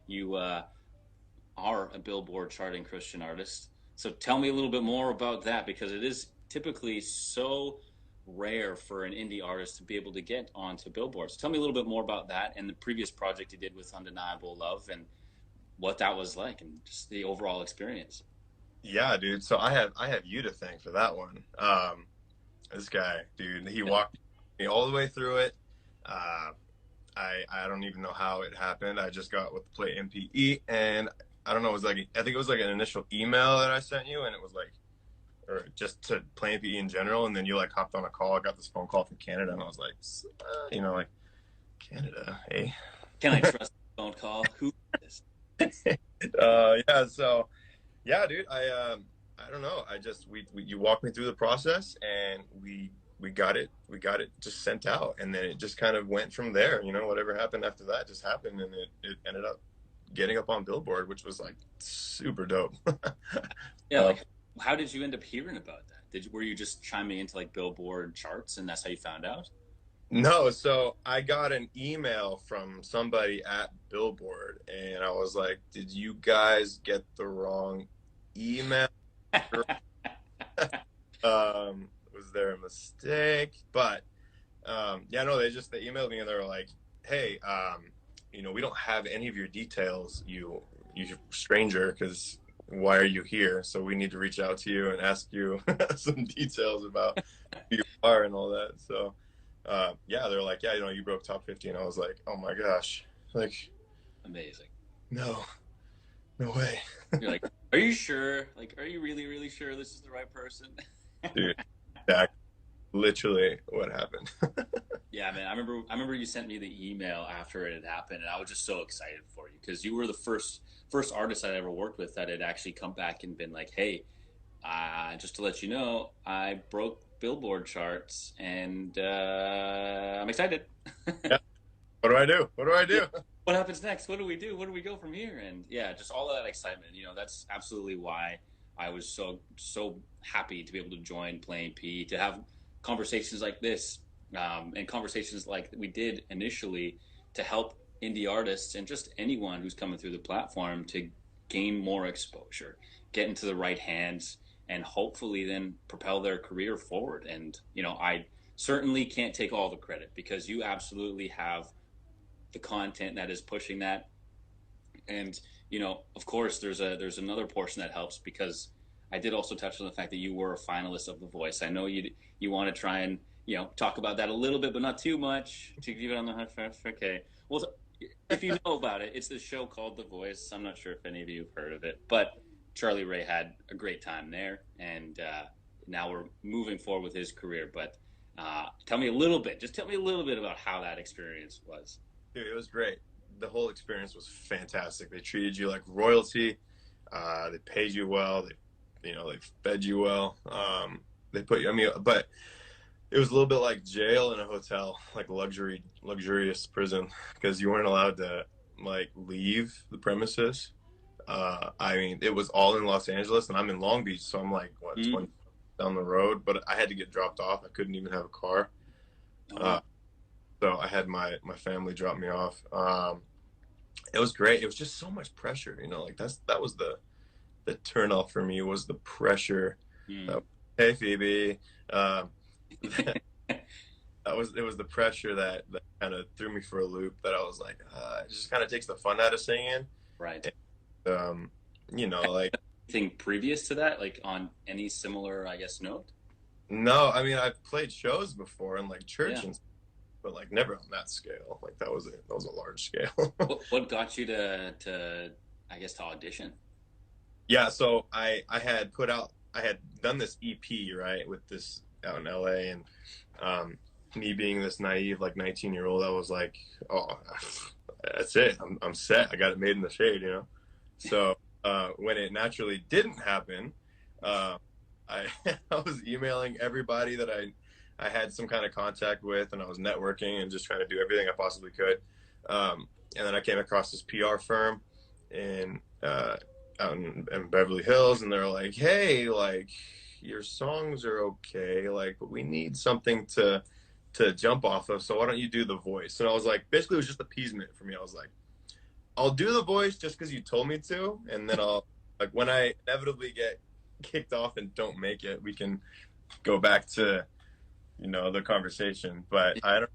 you are a Billboard charting Christian artist. So tell me a little bit more about that because it is typically so rare for an indie artist to be able to get onto billboards. Tell me a little bit more about that and the previous project you did with Undeniable Love and what that was like and just the overall experience. Yeah, dude. So I have you to thank for that one. This guy, dude, he walked me all the way through it. Uh, I don't even know how it happened. I just got with the Play MPE, and I don't know. It was like I think it was like an initial email that I sent you, and it was like, or just to Play MPE in general, and then you like hopped on a call. I got this phone call from Canada, and I was like, like Canada, hey. Can I trust the phone call? Who is this? Yeah. So yeah, dude. I don't know. I just we you walked me through the process, and we got it just sent out, and then it just kind of went from there. Whatever happened after that just happened, and it ended up getting up on Billboard, which was like super dope. Yeah, um, like how did you end up hearing about that? Were you just chiming into like Billboard charts and that's how you found out? no, so I got an email from somebody at Billboard, and I was like, "Did you guys get the wrong email?" Was there a mistake? But yeah, no, they emailed me and they were like, "Hey, we don't have any of your details, you stranger, because why are you here? So we need to reach out to you and ask you some details about who you are and all that." So yeah, they're like, "Yeah, you broke top 50," and I was like, "Oh my gosh, like Amazing. no, no way, You're like, are you sure? Like, are you really, really sure this is the right person? dude." That's literally what happened. Yeah, man. I remember you sent me the email after it had happened, and I was just so excited for you because you were the first artist I'd ever worked with that had actually come back and been like, "Hey, just to let you know, I broke Billboard charts, and I'm excited." Yeah. What do I do? What do I Yeah. do? What happens next? What do we do? Where do we go from here? And yeah, just all of that excitement. That's absolutely why I was so happy to be able to join Playing P, to have conversations like this, and conversations like we did initially to help indie artists and just anyone who's coming through the platform to gain more exposure, get into the right hands, and hopefully then propel their career forward. And I certainly can't take all the credit because you absolutely have the content that is pushing that. And of course, there's another portion that helps because I did also touch on the fact that you were a finalist of The Voice. I know you want to try and talk about that a little bit, but not too much to keep it on the hush hush. Okay. Well, if you know about it, it's this show called The Voice. I'm not sure if any of you have heard of it, but Charlie Rey had a great time there, and now we're moving forward with his career. But tell me a little bit. Just tell me a little bit about how that experience was. Dude, it was great. The whole experience was fantastic. They treated you like royalty. They paid you well. They fed you well. They put you. I mean, but it was a little bit like jail in a hotel, like luxurious prison, because you weren't allowed to like leave the premises. I mean, it was all in Los Angeles, and I'm in Long Beach, so I'm like what Mm. 20 down the road. But I had to get dropped off. I couldn't even have a car. Oh, Uh, wow. so I had my family drop me off. It was great. It was just so much pressure, like that was the turn off for me was the pressure. Mm. Hey Phoebe, um, it was the pressure that kind of threw me for a loop. That I was like, it just kind of takes the fun out of singing. Right. And, like Anything previous to that, like on any similar, I guess, note? no, I mean I've played shows before in like church Yeah. and but like never on that scale. Like that was a large scale. What got you to I guess to audition? Yeah, so I had done this EP, right, with this out in LA, and um me being this naive like 19-year-old, I was like, oh, that's it. I'm set. I got it made in the shade. So when it naturally didn't happen, uh, I I was emailing everybody that I had some kind of contact with, and I was networking and just trying to do everything I possibly could. And then I came across this PR firm in out in Beverly Hills, and they're like, "Hey, like your songs are okay, like, but we need something to jump off of. So why don't you do The Voice?" And I was like, basically, it was just appeasement for me. I was like, I'll do the voice just because you told me to, and then I'll like when I inevitably get kicked off and don't make it, we can go back to the conversation. But I don't.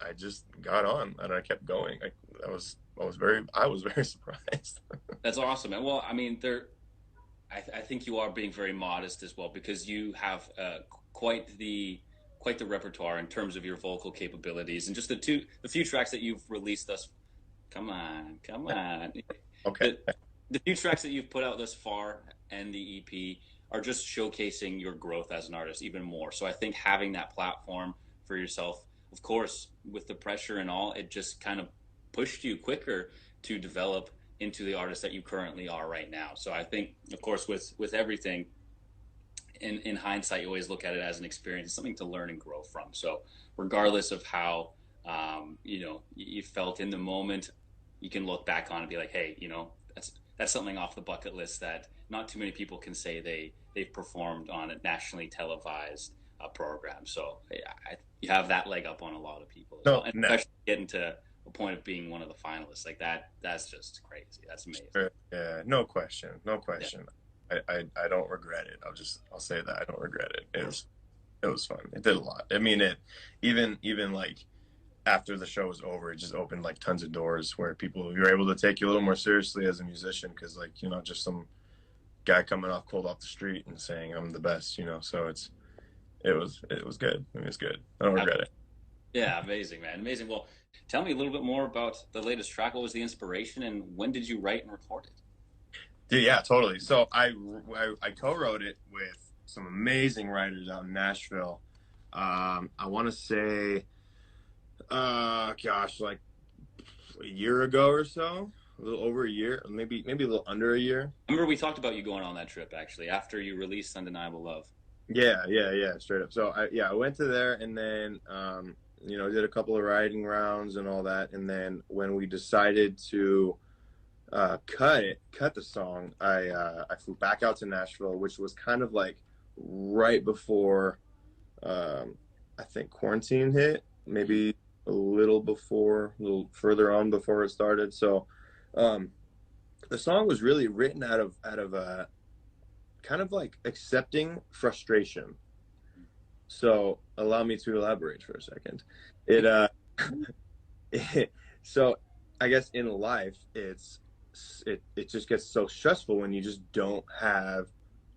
I just got on and I kept going. I was very surprised. That's awesome. And well, I mean, I think you are being very modest as well because you have quite the repertoire in terms of your vocal capabilities and just the few tracks that you've released thus. Come on. Okay. The few tracks that you've put out thus far and the EP are just showcasing your growth as an artist even more. So I think having that platform for yourself, of course, with the pressure and all, it just kind of pushed you quicker to develop into the artist that you currently are right now. So I think, of course, with everything, in hindsight, you always look at it as an experience, something to learn and grow from. So regardless of how, you felt in the moment, you can look back on and be like, hey, that's something off the bucket list that not too many people can say they've performed on a nationally televised program. So you have that leg up on a lot of people as well. And especially getting to a point of being one of the finalists like that's just crazy. That's amazing. Yeah, no question. Yeah. I don't regret it. I'll say that I don't regret it. It was fun. It did a lot. I mean, it even like after the show was over, it just opened like tons of doors where you're able to take you a little more seriously as a musician, because like just some guy coming cold off the street and saying I'm the best, so it was good. It was good. I don't regret it. Yeah, amazing, man, amazing. Well, tell me a little bit more about the latest track. What was the inspiration, and when did you write and record it? Yeah, totally. So I co-wrote it with some amazing writers out in Nashville. I want to say, like a year ago or so, a little over a year, maybe a little under a year. I remember we talked about you going on that trip actually after you released Undeniable Love. Yeah, straight up. So I went to there and then did a couple of writing rounds and all that, and then when we decided to cut the song, I flew back out to Nashville, which was kind of like right before I think quarantine hit, maybe a little further on before it started. So the song was really written out of kind of like accepting frustration. So allow me to elaborate for a second. So I guess in life it just gets so stressful when you just don't have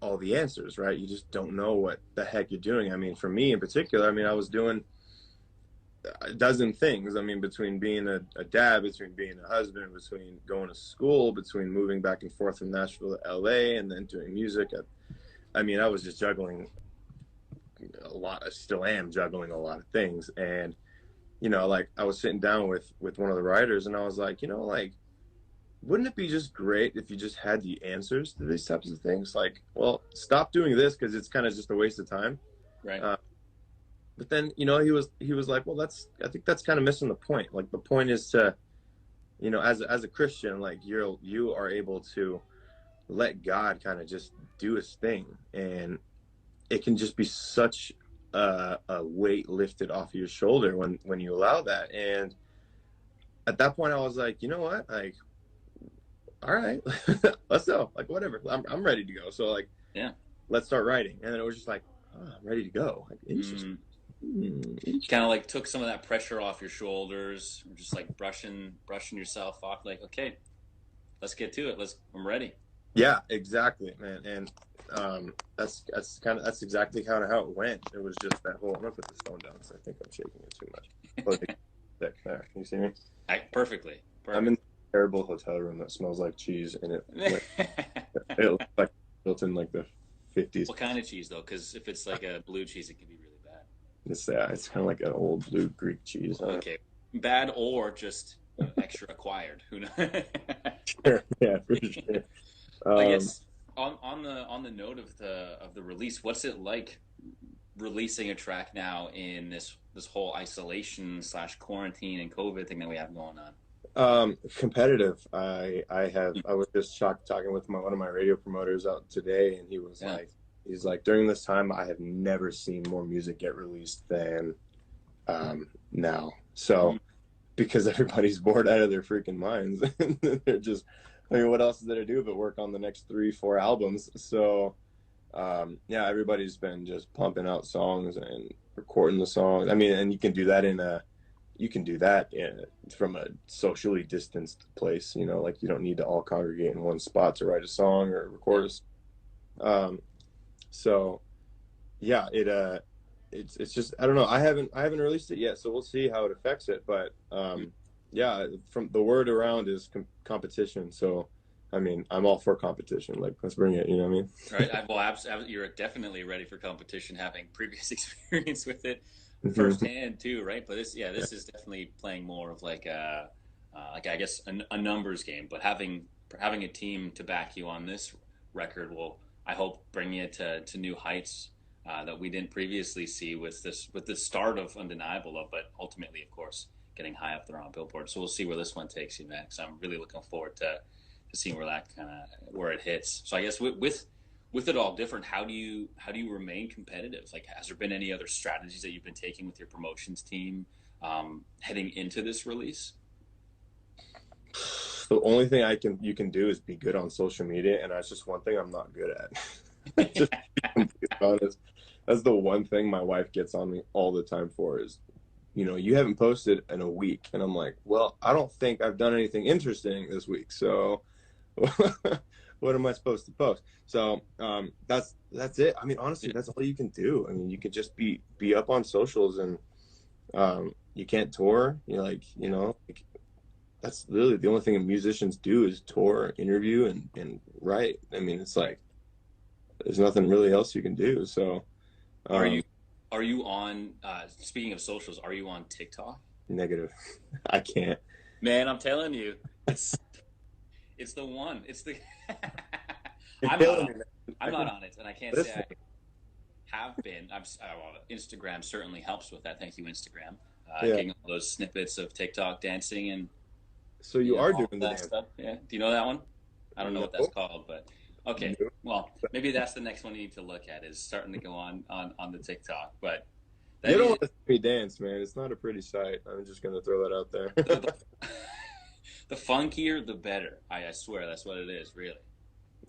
all the answers, right? You just don't know what the heck you're doing. I mean, for me in particular, I mean, I was doing a dozen things. I mean, between being a dad, between being a husband, between going to school, between moving back and forth from Nashville to LA, and then doing music. I mean, I was just juggling a lot. I still am juggling a lot of things. And, like I was sitting down with one of the writers and I was like, wouldn't it be just great if you just had the answers to these types of things? Like, well, stop doing this because it's kind of just a waste of time. Right. But then, he was like, well, I think that's kind of missing the point. Like the point is to, as a Christian, like you are able to let God kind of just do his thing, and it can just be such a weight lifted off your shoulder when you allow that. And at that point I was like, you know what? Like, all right, let's go. Like, whatever. I'm ready to go. So like, yeah, let's start writing. And then it was just like, oh, I'm ready to go. Like, kind of like took some of that pressure off your shoulders, just like brushing yourself off. Like, okay, let's get to it. I'm ready. Yeah, exactly, man. And that's exactly kind of how it went. It was just that whole. I'm gonna put this phone down because I think I'm shaking it too much. There, can you see me? Perfectly. I'm in a terrible hotel room that smells like cheese, and it looks like built in like the 50s. What kind of cheese though? Because if it's like a blue cheese, it can be really bad. It's kind of like an old blue Greek cheese. Okay, bad or just extra acquired. Who knows? Sure. Yeah, for sure. I guess on the note of the release, what's it like releasing a track now in this whole isolation / quarantine and COVID thing that we have going on? Competitive. I was just talking with one of my radio promoters out today, and he was he's like, during this time I have never seen more music get released than now. So because everybody's bored out of their freaking minds. They're just, I mean, what else is there to do but work on the next 3-4 albums? So, yeah, everybody's been just pumping out songs and recording the songs. I mean, and you can do that from a socially distanced place, you know, like you don't need to all congregate in one spot to write a song or record so yeah, it's just, I don't know. I haven't released it yet, so we'll see how it affects it. But yeah, from the word around is competition. So I mean, I'm all for competition. Like, let's bring it. You know what I mean? Right. Well, you're definitely ready for competition, having previous experience with it Mhm. firsthand too, right? But this is definitely playing more of like like I guess a numbers game. But having a team to back you on this record will, I hope, bring it to new heights that we didn't previously see with the start of Undeniable Love, but ultimately, of course, getting high up there on Billboard. So we'll see where this one takes you, Max. I'm really looking forward to seeing where it hits. So I guess with it all different, how do you remain competitive? Like, has there been any other strategies that you've been taking with your promotions team heading into this release? The only thing you can do is be good on social media, and that's just one thing I'm not good at. Just to be completely honest. That's the one thing my wife gets on me all the time for is, you know, you haven't posted in a week. And I'm like, well, I don't think I've done anything interesting this week. So what am I supposed to post? So that's it. I mean, honestly, that's all you can do. I mean, you can just be up on socials, and you can't tour. You're like, you know, like, that's really the only thing musicians do is tour, interview, and write. I mean, it's like there's nothing really else you can do. So Are you on? Speaking of socials, are you on TikTok? negative. I can't. Man, I'm telling you, it's the one. It's the. You're I'm killing not me, on. man. I'm not on it, and I can't say I have been. Well, Instagram certainly helps with that. Thank you, Instagram. Yeah. Getting all those snippets of TikTok dancing and So you are all doing the that dance. stuff. Yeah. Do you know that one? I don't know No. what that's called, but okay. No. Well, maybe that's the next one you need to look at, is starting to go on the TikTok. But You that don't is want to see me dance, man. It's not a pretty sight. I'm just gonna throw that out there. the funkier, the better. I swear, that's what it is, really.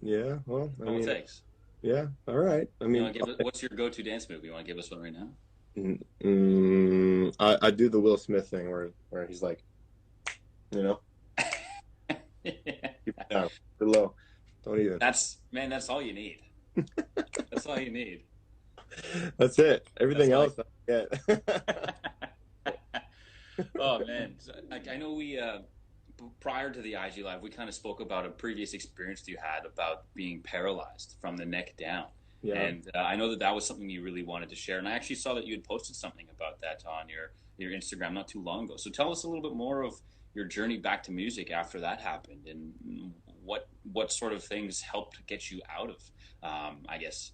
Yeah. Well, I All it mean, takes. yeah. All right. I You mean, want to give it? What's your go-to dance move? You want to give us one right now? I do the Will Smith thing where he's like, you know, keep it down, below, don't even. That's all you need. That's all you need. That's it. Everything That's else, I get. Oh man, so, like, I know we prior to the IG Live, we kind of spoke about a previous experience that you had about being paralyzed from the neck down. Yeah. And I know that was something you really wanted to share. And I actually saw that you had posted something about that on your Instagram not too long ago. So tell us a little bit more of your journey back to music after that happened, and what sort of things helped get you out of, I guess,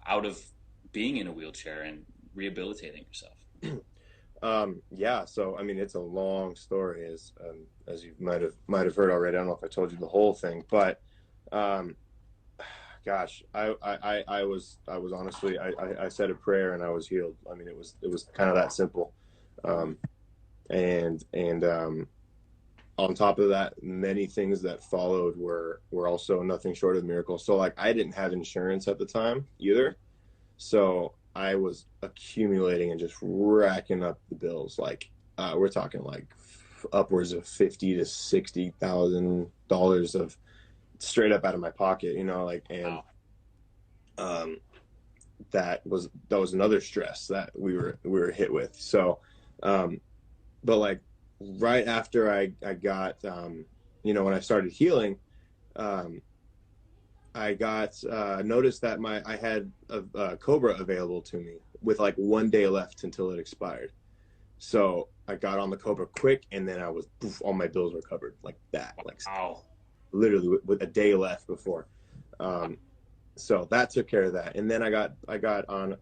out of being in a wheelchair and rehabilitating yourself. Yeah. So I mean, it's a long story, as you might have heard already. I don't know if I told you the whole thing, but gosh, I was honestly, I said a prayer and I was healed. I mean, it was kind of that simple. And on top of that, many things that followed were also nothing short of miracles. So like, I didn't have insurance at the time either, so I was accumulating and just racking up the bills. Like, we're talking like upwards of $50,000 to $60,000 of straight up out of my pocket, you know, like, and that was another stress that we were hit with. So but like right after I got you know, when I started healing, I got noticed that I had a Cobra available to me with like 1 day left until it expired. So I got on the Cobra quick, and then all my bills were covered like that. Like, Wow. literally with a day left before. So that took care of that. And then I got on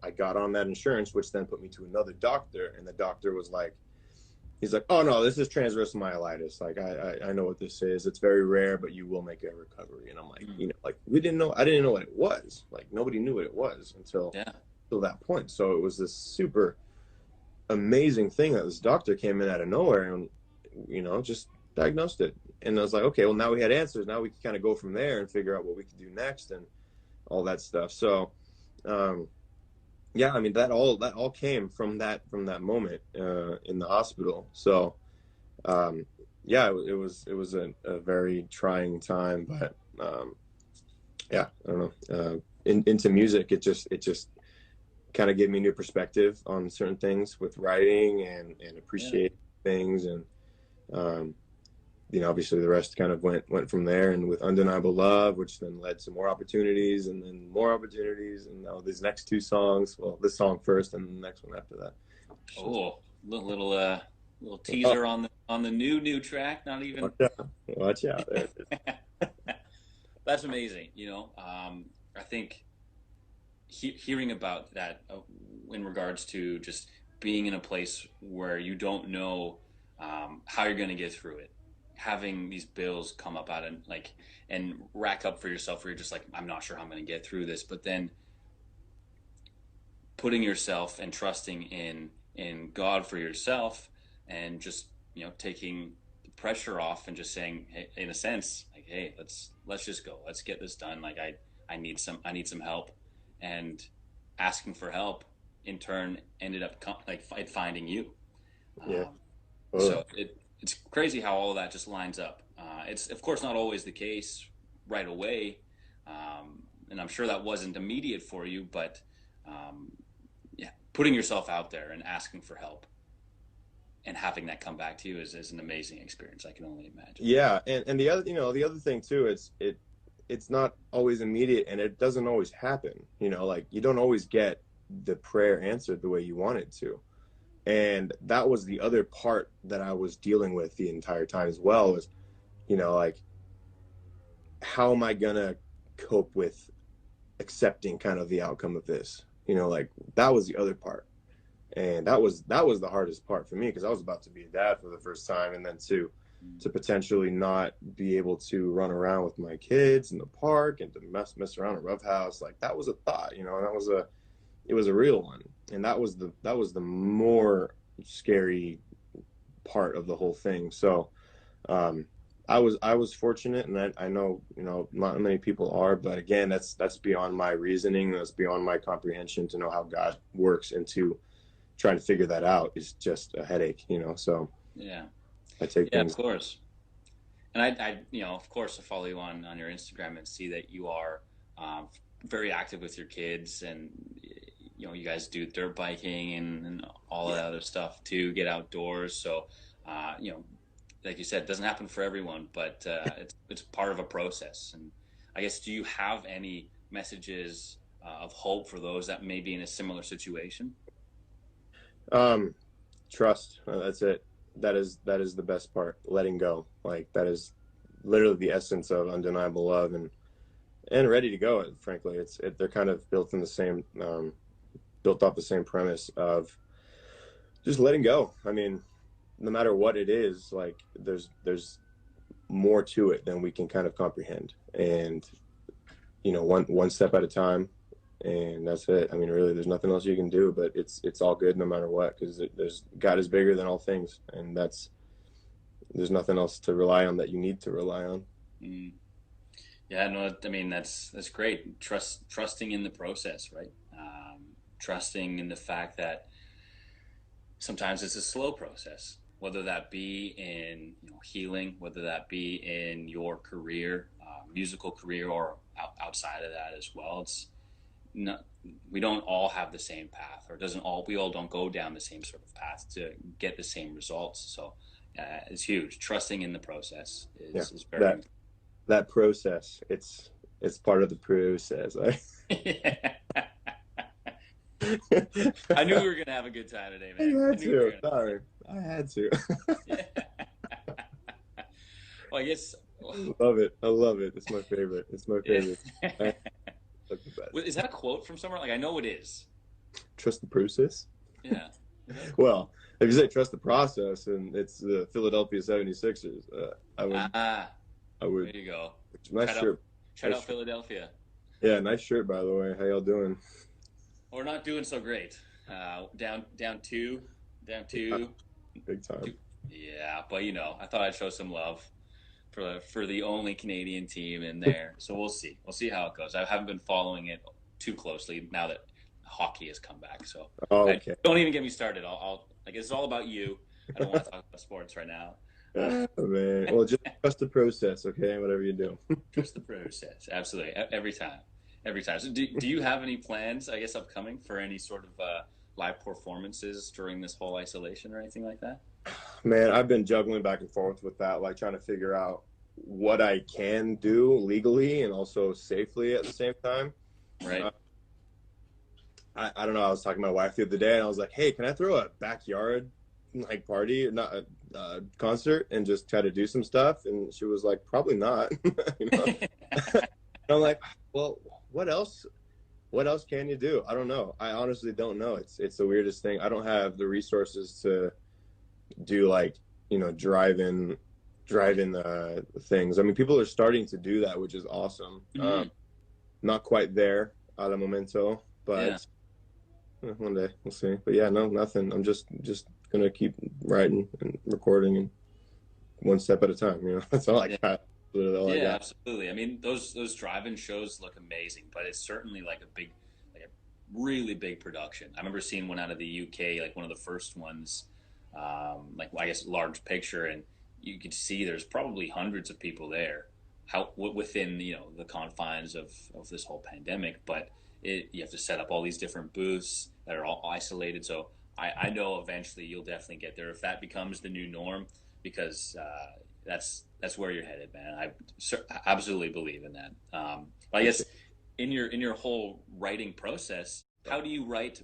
that insurance, which then put me to another doctor, and the doctor was like, he's like, oh no, this is transverse myelitis. Like, I know what this is. It's very rare, but you will make a recovery. And I'm like, you know, like, I didn't know what it was. Like, nobody knew what it was until that point. So it was this super amazing thing that this doctor came in out of nowhere, and just diagnosed it. And I was like, okay, well, now we had answers. Now we can kind of go from there and figure out what we could do next and all that stuff. So, yeah, I mean, that all came from that moment in the hospital. So, yeah, it was a very trying time, but yeah, I don't know. Into music, it just kind of gave me new perspective on certain things with writing and appreciate things. And obviously the rest kind of went from there, and with Undeniable Love, which then led to more opportunities and then more opportunities, and now these next two songs, well, this song first and the next one after that. Oh, little teaser on the new track. Not even watch out. There it is. That's amazing. I think hearing about that in regards to just being in a place where you don't know how you're going to get through it, having these bills come up out and rack up for yourself, where you're just like, I'm not sure how I'm going to get through this, but then putting yourself and trusting in God for yourself, and just taking the pressure off and just saying, hey, in a sense, like, hey, let's just go, let's get this done. Like I need some help, and asking for help in turn ended up finding you. Yeah. So it's crazy how all of that just lines up. It's of course not always the case right away, and I'm sure that wasn't immediate for you, but yeah, putting yourself out there and asking for help and having that come back to you is an amazing experience. I can only imagine. Yeah, and the other thing too, it's not always immediate, and it doesn't always happen. Like, you don't always get the prayer answered the way you want it to. And that was the other part that I was dealing with the entire time as well, was, like, how am I gonna cope with accepting kind of the outcome of this? Like, that was the other part. And that was the hardest part for me, because I was about to be a dad for the first time, and then to potentially not be able to run around with my kids in the park and to mess around a rough house. Like, that was a thought, and it was a real one. And that was the more scary part of the whole thing. So I was fortunate, and I know not many people are, but again, that's beyond my reasoning, that's beyond my comprehension to know how God works, and to trying to figure that out is just a headache. So yeah, I take things. Of course. And I of course, I follow you on your Instagram and see that you are very active with your kids, and you guys do dirt biking and all that other stuff to get outdoors. So like you said, it doesn't happen for everyone, but it's part of a process. And I guess, do you have any messages of hope for those that may be in a similar situation? Trust. That's it. That is the best part. Letting go. Like, that is literally the essence of Undeniable Love, and Ready to Go. Frankly, they're kind of built off the same premise of just letting go. I mean, no matter what it is, like, there's more to it than we can kind of comprehend, and one step at a time. And that's it. I mean, really, there's nothing else you can do, but it's all good no matter what, because God is bigger than all things, and there's nothing else to rely on that you need to rely on. Mm. Yeah, no, I mean, that's great. Trusting in the process, right? Trusting in the fact that sometimes it's a slow process, whether that be in healing, whether that be in your career, musical career, or outside of that as well. We don't all have the same path, or we all don't go down the same sort of path to get the same results. So it's huge. Trusting in the process is very that process. It's part of the process. I knew we were gonna have a good time today, man. I had to. Yeah. Well, I guess. I love it. It's my favorite. Is that a quote from somewhere? Like, I know it is. Trust the process? Yeah. Well, if you say trust the process, and it's the Philadelphia 76ers, I would. There you go. Nice shirt. Shout out Philadelphia. Yeah, nice shirt, by the way. How y'all doing? We're not doing so great. Down two. Big time. Yeah, but you know, I thought I'd show some love for the only Canadian team in there. So we'll see. We'll see how it goes. I haven't been following it too closely now that hockey has come back. So Okay. don't even get me started. I guess it's all about you. I don't want to talk about sports right now. Oh, man. Well, just trust the process, okay? Whatever you do. Trust the process. Absolutely. Every time. Every time. So do you have any plans, I guess, upcoming for any sort of live performances during this whole isolation or anything like that? Man, I've been juggling back and forth with that, like trying to figure out what I can do legally and also safely at the same time. Right. I don't know. I was talking to my wife the other day, and I was like, "Hey, can I throw a backyard like party, not a concert, and just try to do some stuff?" And she was like, "Probably not." You know. And I'm like, "Well, what else? What else can you do? I don't know. I honestly don't know. It's the weirdest thing. I don't have the resources to do like drive-in things. I mean, people are starting to do that, which is awesome. Mm-hmm. Not quite there at the momento, Yeah. but one day we'll see. But yeah, no, nothing. I'm just gonna keep writing and recording and one step at a time. You know, that's all I Yeah. got. Literally all I Yeah, got. absolutely. I mean, those drive-in shows look amazing, but it's certainly like like a really big production. I remember seeing one out of the UK, like one of the first ones, like I guess large picture, and you could see there's probably hundreds of people there, within the confines of this whole pandemic. But you have to set up all these different booths that are all isolated. So I know eventually you'll definitely get there if that becomes the new norm, because that's where you're headed, man. I absolutely believe in that. But I guess in your whole writing process, how do you write?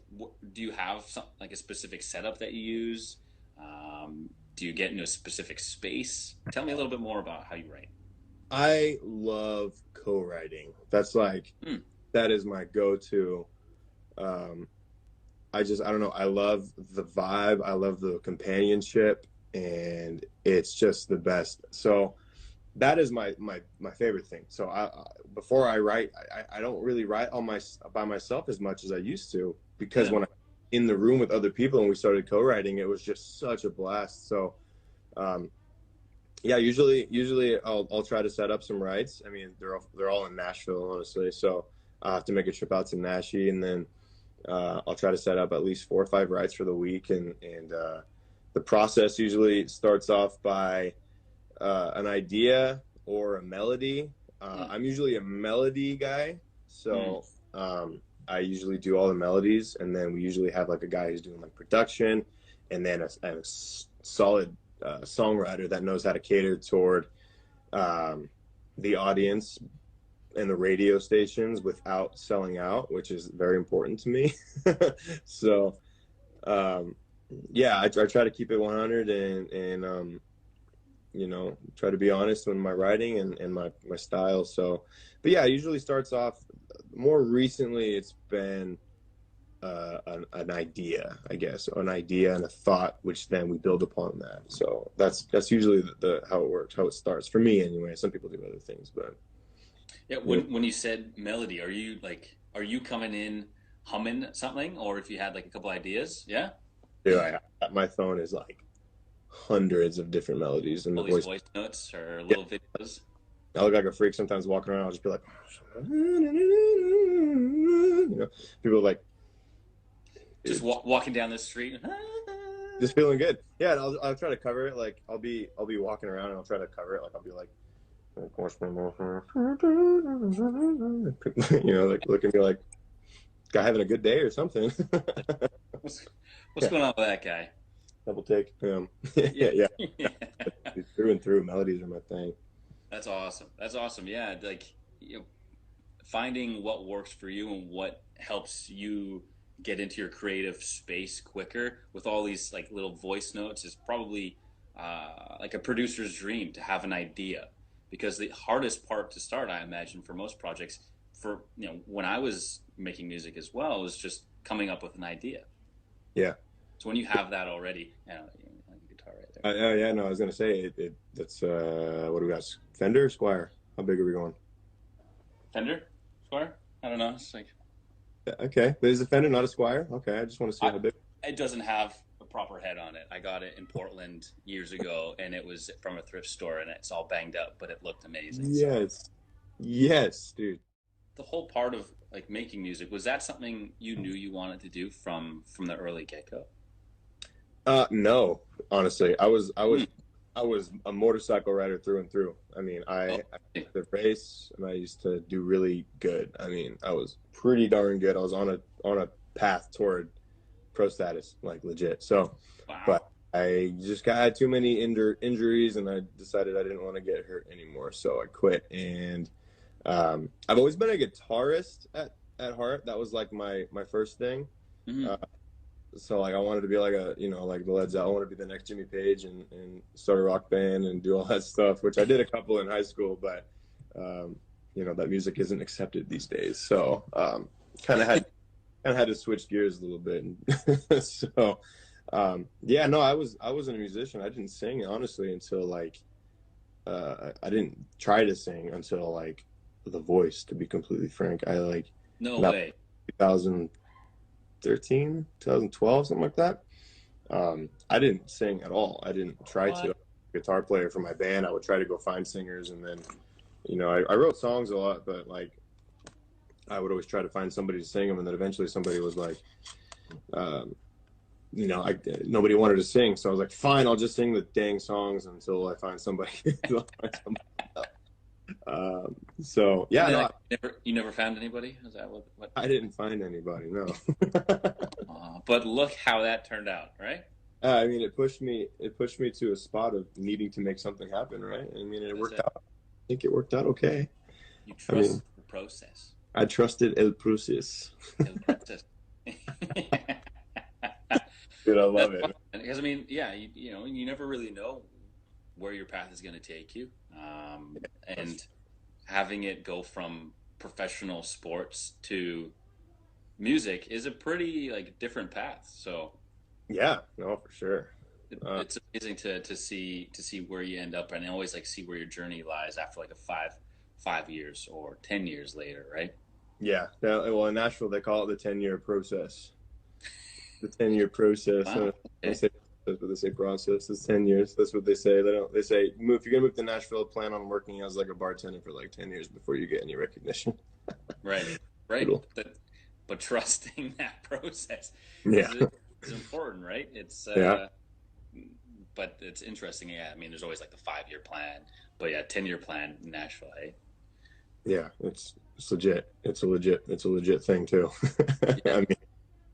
Do you have like a specific setup that you use? Do you get into a specific space? Tell me a little bit more about how you write. I love co-writing. That's like Hmm. that is my go-to. Um, I don't know. I love the vibe. I love the companionship, and it's just the best. So that is my favorite thing. So before I write, I don't really write on my by myself as much as I used to, because Yeah. when I in the room with other people and we started co-writing, it was just such a blast. So um, yeah, usually I'll try to set up some rides. I mean, they're all in Nashville, honestly. So I have to make a trip out to Nashie, and then I'll try to set up at least 4 or 5 rides for the week. And the process usually starts off by an idea or a melody. Hmm. I'm usually a melody guy, Hmm. so I usually do all the melodies, and then we usually have like a guy who's doing like production, and then a solid songwriter that knows how to cater toward um, the audience and the radio stations without selling out, which is very important to me. So um, yeah, I try to keep it 100 and try to be honest in my writing and my style. So, but yeah, it usually starts off. More recently, it's been an idea, I guess, or an idea and a thought, which then we build upon that. So that's usually the how it works, how it starts for me anyway. Some people do other things, but Yeah. yeah. When you said melody, are you coming in humming something, or if you had like a couple ideas? Yeah. Dude, my phone is like hundreds of different melodies and the All these voice. voice notes or Yeah, little videos. I look like a freak sometimes walking around. I'll just be like, you know, people are like, Just dude, walking down the street. just feeling good. Yeah, and I'll try to cover it. Like I'll be walking around and I'll try to cover it. Like I'll be like, like look at me like guy having a good day or something. what's what's Yeah, going on with that guy? double take. Yeah. Yeah, through and through, melodies are my thing. That's awesome. That's awesome. Yeah, like finding what works for you and what helps you get into your creative space quicker with all these like little voice notes is probably like a producer's dream to have an idea, because the hardest part to start, I imagine, for most projects, for when I was making music as well, was just coming up with an idea. Yeah. So when you have that already, like a guitar right there. Yeah, no, I was gonna say that's what do we got? Fender, Squire. How big are we going? Fender, Squire. I don't know. It's like Yeah, okay, but is a Fender not a Squire? Okay, I just want to see I, how big. it doesn't have proper head on it. I got it in Portland years ago, and it was from a thrift store, and it's all banged up, but it looked amazing. Yes. Yes, dude. The whole part of like making music, was that something you knew you wanted to do from the early get-go? No, honestly, I was a motorcycle rider through and through. I mean, I used to race and I used to do really good. I mean, I was pretty darn good. I was on a path toward pro status, like legit. So, Wow. but I just had too many injuries, and I decided I didn't want to get hurt anymore. So I quit. And I've always been a guitarist at heart. That was like my first thing. Mm-hmm. So like I wanted to be like like the Led Zeppelin. I wanted to be the next Jimmy Page and start a rock band and do all that stuff, which I did a couple in high school, but that music isn't accepted these days. So kind of had to switch gears a little bit. And so no, I wasn't a musician. I didn't sing honestly until like I didn't try to sing until like The Voice, to be completely frank. I like No way. 2013, 2012, something like that. I didn't sing at all. I didn't try to. I was a guitar player for my band. I would try to go find singers, and then, I wrote songs a lot, but like, I would always try to find somebody to sing them, and then eventually somebody was like, nobody wanted to sing, so I was like, fine, I'll just sing the dang songs until I find somebody. So yeah, no, you never found anybody? Is that what? I didn't find anybody, no. But look how that turned out, right? I mean, it pushed me to a spot of needing to make something happen, right? I mean, it worked out. I think it worked out okay. You trust the process. I trusted el process. El process. Dude, I love it. Because I mean, yeah, you never really know where your path is going to take you, and having it go from professional sports to music is a pretty like different path. So yeah, no, for sure. It's amazing to see where you end up, and always like see where your journey lies after like a five years or 10 years later, right? Yeah. Well, in Nashville they call it the 10-year process. The 10-year process. Wow. That's what they say. Process is 10 years. That's what they say. They say if you're gonna move to Nashville, plan on working as like a bartender for like 10 years before you get any recognition. Right. But trusting that process is important, right? It's but it's interesting. Yeah, I mean, there's always like the 5-year plan, but yeah, 10-year plan in Nashville, eh? Yeah, it's legit. It's a legit thing too. Yeah. I mean,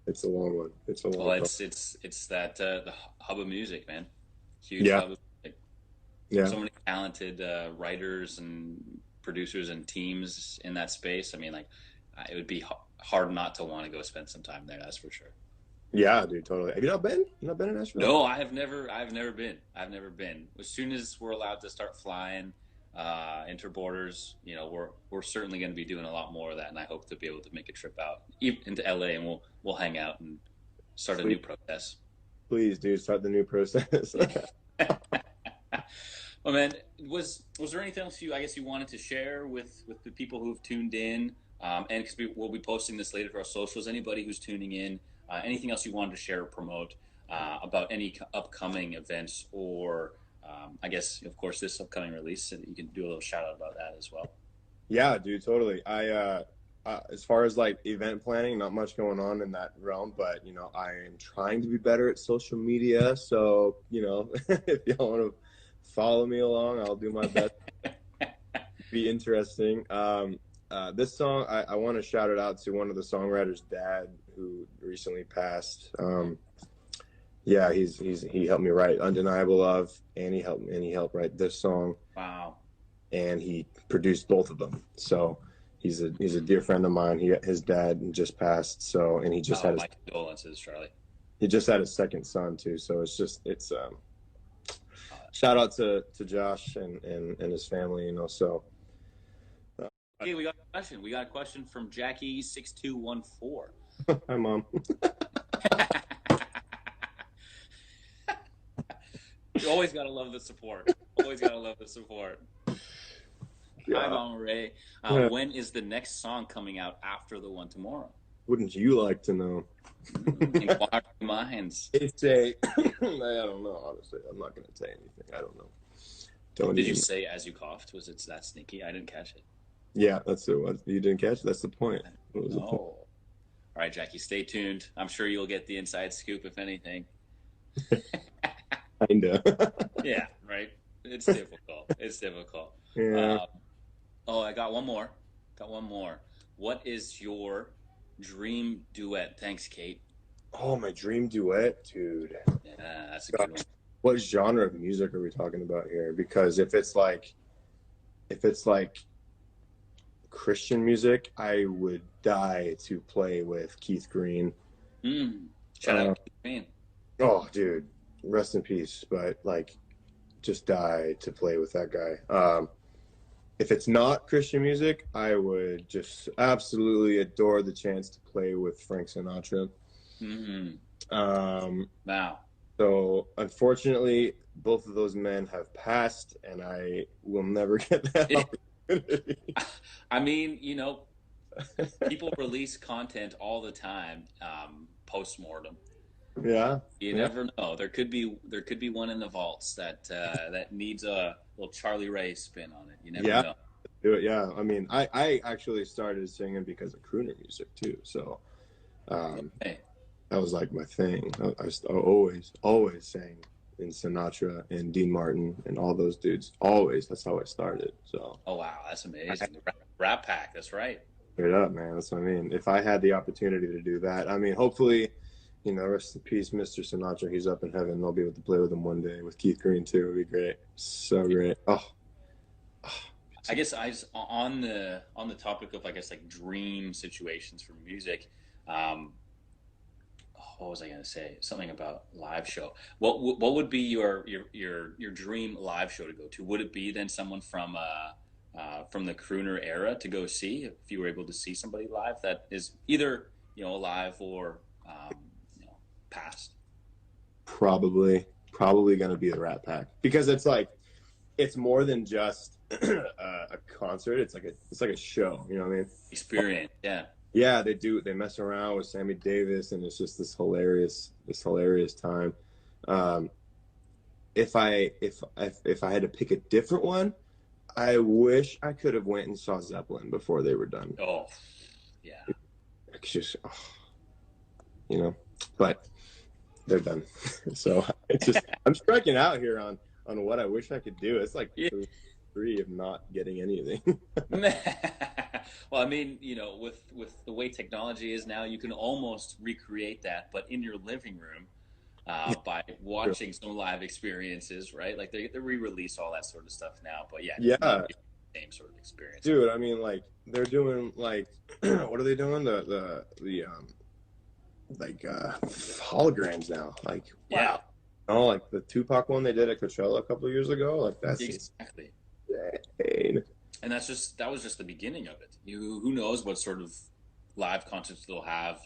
it's a long one. It's a long. Well, it's that the hub of music, man. Huge hub of music. Yeah. So many talented writers and producers and teams in that space. I mean, like, it would be hard not to want to go spend some time there. That's for sure. Yeah, dude, totally. Have you not been? You not been in Nashville? No, I've never been. As soon as we're allowed to start flying inter borders, we're certainly going to be doing a lot more of that, and I hope to be able to make a trip out into LA, and we'll hang out and start a new process. Please, dude, start the new process. Well, man, was there anything else you wanted to share with the people who've tuned in? And because we'll be posting this later to our socials. Anybody who's tuning in, anything else you wanted to share or promote about any upcoming events, or I guess, of course, this upcoming release, so that you can do a little shout out about that as well. Yeah, dude, totally. I as far as like event planning, not much going on in that realm, but I am trying to be better at social media. So if y'all want to follow me along, I'll do my best. Be interesting. This song, I want to shout it out to one of the songwriters' dad who recently passed. Yeah, he helped me write Undeniable Love, and he helped write this song. Wow. And he produced both of them. So he's a dear friend of mine. His dad just passed. So, and he just had my condolences, Charlie. He just had his second son too. So it's shout out to Josh and his family, so. Okay, we got a question from Jackie6214. Hi, Mom. You always gotta love the support. Yeah. Hi, Mama Ray. When is the next song coming out after the one tomorrow? Wouldn't you like to know? Inquiring minds. It's a, I don't know, honestly. I'm not going to say anything. I don't know. Did you say as you coughed? Was it that sneaky? I didn't catch it. Yeah, that's it. You didn't catch it? That's the point. What was the point? All right, Jackie, stay tuned. I'm sure you'll get the inside scoop, if anything. Kinda. Yeah, right. It's difficult. It's difficult. Yeah. I got one more. What is your dream duet? Thanks, Kate. Oh, my dream duet, dude. Yeah, that's a good one. What genre of music are we talking about here? Because if it's like Christian music, I would die to play with Keith Green. Shout out Keith Green. Oh, dude, rest in peace. But like, just die to play with that guy. If it's not Christian music, I would just absolutely adore the chance to play with Frank Sinatra. Wow. So unfortunately, both of those men have passed, and I will never get that opportunity. I mean, people release content all the time, post-mortem. Yeah. You never know. There could be one in the vaults that needs a little Charlie Rey spin on it. You never know. Do it. Yeah. I mean, I actually started singing because of crooner music too. So, that was like my thing. I always sang in Sinatra and Dean Martin and all those dudes. Always. That's how I started. So. Oh wow, that's amazing. Rat Pack. That's right. Straight up, man. That's what I mean. If I had the opportunity to do that, I mean, hopefully, rest in peace, Mr. Sinatra. He's up in heaven. I'll be able to play with him one day. With Keith Green too, it'd be great. So great. I guess on the topic of like dream situations for music. What was I going to say? Something about live show. What would be your dream live show to go to? Would it be then someone from the crooner era to go see, if you were able to see somebody live that is either alive or past? Probably going to be the Rat Pack, because it's more than just a concert. It's like a show. You know what I mean? Experience. Yeah. Yeah, they mess around with Sammy Davis, and it's just this hilarious time. If I had to pick a different one, I wish I could have went and saw Zeppelin before they were done. Oh, yeah. It's just, but they're done. So I'm striking out here on what I wish I could do. It's like 3 of not getting anything. Well, I mean, with the way technology is now, you can almost recreate that, but in your living room, by watching some live experiences, right? Like they re-release all that sort of stuff now, but same sort of experience. Dude, I mean, like they're doing like, what are they doing? The holograms now. Like, wow. Oh, like the Tupac one they did at Coachella a couple of years ago. Like that's exactly. Insane. And that was just the beginning of it. Who knows what sort of live concerts they'll have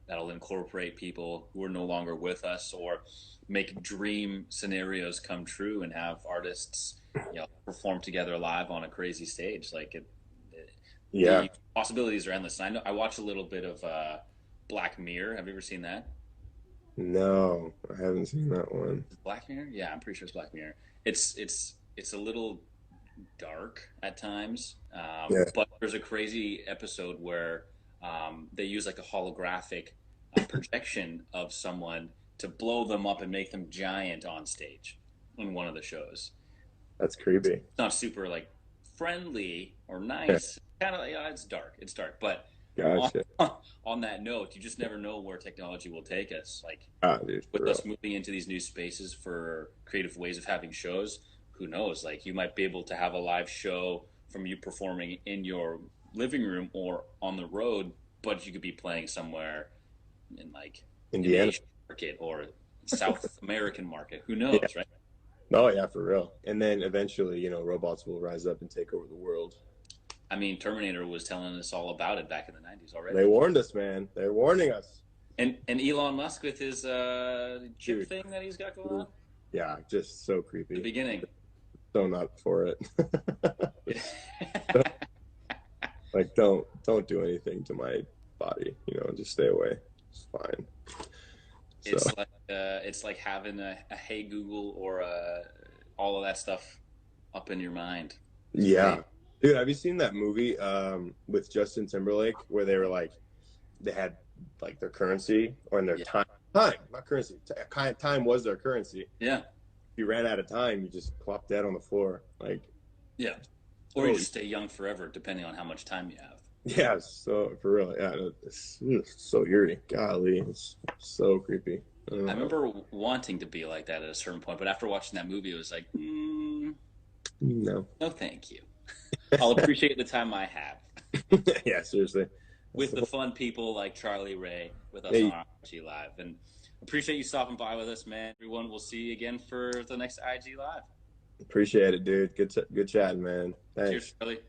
that'll incorporate people who are no longer with us, or make dream scenarios come true and have artists perform together live on a crazy stage. Like the possibilities are endless. And I watch a little bit of Black Mirror. Have you ever seen that? No, I haven't seen that one. Black Mirror? Yeah, I'm pretty sure it's Black Mirror. It's a little dark at times, but there's a crazy episode where they use like a holographic projection of someone to blow them up and make them giant on stage in one of the shows. That's creepy. It's not super like friendly or nice. Kind of it's dark, but gotcha. On that note, you just never know where technology will take us. Like dude, with us moving into these new spaces for creative ways of having shows, who knows? Like you might be able to have a live show from you performing in your living room or on the road, but you could be playing somewhere in like Indiana, an Asian market or South American market. Who knows, right? Oh yeah, for real. And then eventually, robots will rise up and take over the world. I mean, Terminator was telling us all about it back in the 90s already. They warned us, man. They're warning us. And Elon Musk with his chip thing that he's got going on. Yeah, just so creepy. The beginning. So not for it. Like don't do anything to my body, just stay away. It's fine. So It's like having a Hey Google or all of that stuff up in your mind. It's yeah, great. dude, have you seen that movie with Justin Timberlake where they were like they had like their currency or in their Yeah. time, not currency. Time was their currency. Yeah. If you ran out of time, you just plop dead on the floor. Like, Yeah. Or you just stay young forever, depending on how much time you have. yeah, so for real, yeah, it's so eerie. Golly, it's so creepy. I remember wanting to be like that at a certain point, but after watching that movie, it was like, no, no, thank you. I'll appreciate the time I have yeah, seriously, with the fun people like Charlie Rey with us hey, on IG Live, and appreciate you stopping by with us, man. Everyone, we'll see you again for the next IG Live. appreciate it, dude. Good chatting, man. Thanks. Cheers, Charlie.